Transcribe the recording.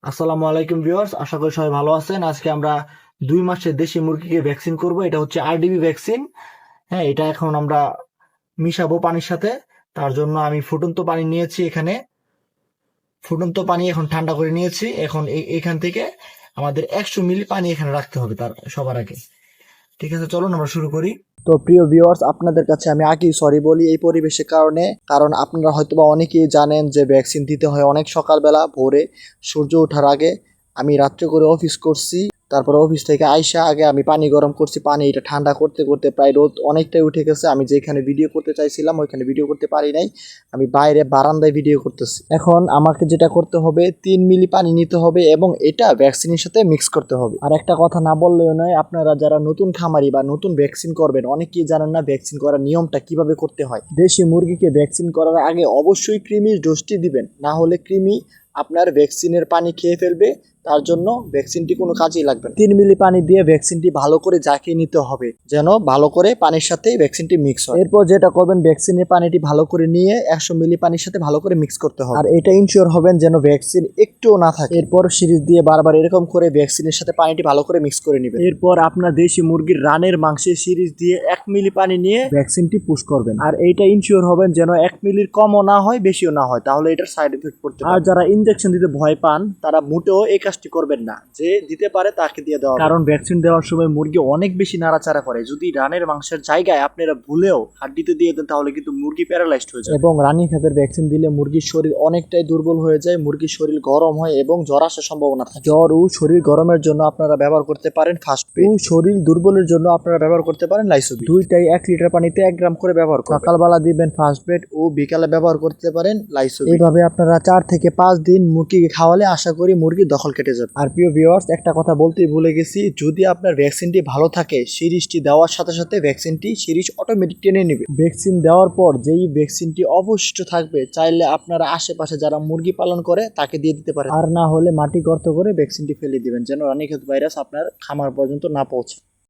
আসসালামু আলাইকুম ভিউয়ার্স, আশা করি সবাই ভালো আছেন। আজকে আমরা 2 মাসের দেশি মুরগিকে ভ্যাকসিন করব। এটা হচ্ছে আরডিবি ভ্যাকসিন। হ্যাঁ, এটা এখন আমরা মিশাবো পানির সাথে। তার জন্য আমি ফুটন্ত পানি নিয়েছি। এখানে ফুটন্ত পানি এখন ঠান্ডা করে নিয়েছি। এখন এখান থেকে আমাদের 100 মিলি পানি এখানে রাখতে হবে তার সবার আগে। ঠিক আছে, চলুন আমরা শুরু করি। তো প্রিয় ভিউয়ার্স, আপনাদের কাছে আমি আগেই সরি বলি এই পরিবেশের কারণে। কারণ আপনারা হয়তোবা অনেকেই জানেন যে ভ্যাকসিন দিতে হয় অনেক সকালবেলা ভোরে সূর্য ওঠার আগে। আমি রাত্রে করে অফিস করছি, তারপরে অফিস থেকে আইসা আগে আমি পানি গরম করছি। পানি এটা ঠান্ডা করতে করতে প্রায় রোদ অনেকটাই উঠে গেছে। আমি যেখানে ভিডিও করতে চাইছিলাম ওইখানে ভিডিও করতে পারি নাই। আমি বাইরে বারান্দায় ভিডিও করতেছি। এখন আমাকে যেটা করতে হবে, 3 মিলি পানি নিতে হবে এবং এটা ভ্যাকসিনের সাথে মিক্স করতে হবে। আর একটা কথা না বললেও নয়, আপনারা যারা নতুন খামারি বা নতুন ভ্যাকসিন করবেন, অনেকেই জানেন না ভ্যাকসিন করার নিয়মটা কিভাবে করতে হয়। দেশি মুরগিকে ভ্যাকসিন করার আগে অবশ্যই কৃমির ডোজটি দিবেন, না হলে কৃমি আপনার ভ্যাকসিনের পানি খেয়ে ফেলবে। তার জন্য ভ্যাকসিনটি কোনো কাজেই লাগবে না। 3 মিলি পানি দিয়ে ভ্যাকসিনটি ভালো করে জাকিয়ে নিতে হবে, যেন ভালো করে পানির সাথে ভ্যাকসিনটি মিক্স হয়। এরপর যেটা করবেন, ভ্যাকসিনের পানিটি ভালো করে নিয়ে 100 মিলি পানির সাথে ভালো করে মিক্স করতে হবে। আর এটা ইনশিওর হবেন যেন ভ্যাকসিন একটুও না থাকে। এরপর সিরিজ দিয়ে বারবার এরকম করে ভ্যাকসিনের সাথে পানিটি ভালো করে মিক্স করে নেবেন। এরপর আপনার দেশি মুরগির রানের মাংসের সিরিজ দিয়ে 1 মিলি পানি নিয়ে ভ্যাকসিনটি পুশ করবেন। আর এইটা ইনশিওর হবেন যেন 1 মিলির কমও না হয় বেশিও না হয়, তাহলে এটার সাইড এফেক্ট পড়তে পারে। আর যারা ইনজেকশন দিতে ভয় পান তারা মোটেও এই কাজটি করবেন না। যে দিতে পারে তাকে দিয়ে দেওয়া, কারণ ভ্যাকসিন দেওয়ার সময় মুরগি অনেক বেশি নাড়াচাড়া করে। যদি রানের মাংসের জায়গায় আপনারা ভুলেও হাড্ডিতে দিয়ে দেন তাহলে কিন্তু মুরগি প্যারালাইজড হয়ে যায়। এবং রানীক্ষেতের ভ্যাকসিন দিলে মুরগির শরীর অনেকটাই দুর্বল হয়ে যায়, মুরগির শরীর গরম হয় এবং জ্বর আসার সম্ভাবনা থাকে। জ্বর ও শরীর গরমের জন্য আপনারা ব্যবহার করতে পারেন ফার্স্ট পেড, ও শরীর দুর্বলের জন্য আপনারা ব্যবহার করতে পারেন লাইসোবিট। দুইটাই 1 লিটার পানিতে 1 গ্রাম করে ব্যবহার করবেন। সকালবেলা দিবেন ফার্স্ট পেড ও বিকালে ব্যবহার করতে পারেন লাইসোবিট। এইভাবে আপনারা 4 থেকে 5 দিন মুরগিকে খাওয়ালে আশা করি মুরগির দখল কেটে যাবে। আর প্রিয় ভিউয়ার্স, একটা কথা বলতেই ভুলে গেছি, যদি আপনার ভ্যাকসিনটি ভালো থাকে, সিরিজটি দেওয়ার সাথে সাথে ভ্যাকসিনটি সিরিজ অটোমেটিক টেনে নেবে। ভ্যাকসিন দেওয়ার পর যেই ভ্যাকসিনটি অবশিষ্ট থাকবে, চাইলে আপনারা আশেপাশে যারা মুরগি পালন করে তাকে দিয়ে দিতে পারেন। আর না হলে মাটি গর্ত করে ভ্যাকসিনটি ফেলে দিবেন, যেন রানীক্ষেত ভাইরাস আপনার খামার পর্যন্ত না পৌঁছে।